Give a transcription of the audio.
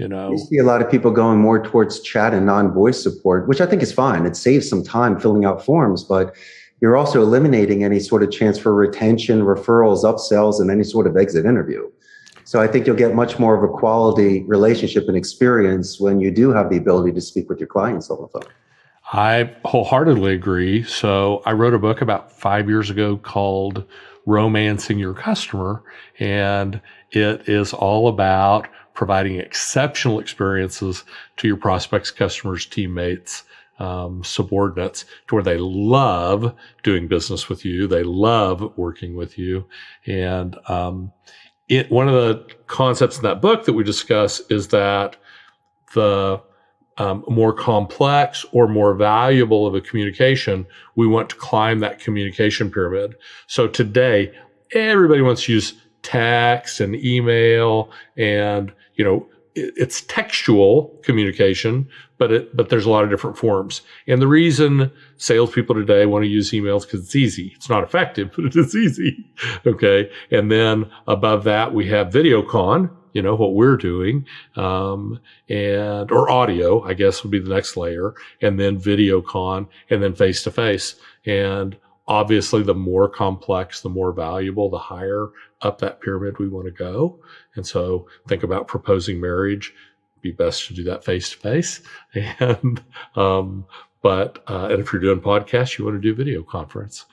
You know. see a lot of people going more towards chat and non-voice support, which I think is fine. It saves some time filling out forms, but you're also eliminating any sort of chance for retention, referrals, upsells, and any sort of exit interview. So I think you'll get much more of a quality relationship and experience when you do have the ability to speak with your clients on the phone. I wholeheartedly agree. So I wrote a book about 5 years ago called Romancing Your Customer, and it is all about providing exceptional experiences to your prospects, customers, teammates, subordinates, to where they love doing business with you. They love working with you. And one of the concepts in that book that we discuss is that the more complex or more valuable of a communication, we want to climb that communication pyramid. So today, everybody wants to use text and email, and it's textual communication, but there's a lot of different forms. And the reason salespeople today want to use emails because it's easy. It's not effective, but it is easy. Okay. And then above that, we have VideoCon, what we're doing, or audio, I guess would be the next layer, and then VideoCon, and then face-to-face. And obviously, the more complex, the more valuable, the higher up that pyramid we want to go. And so think about proposing marriage. Be best to do that face-to-face. And if you're doing podcasts, you want to do video conference.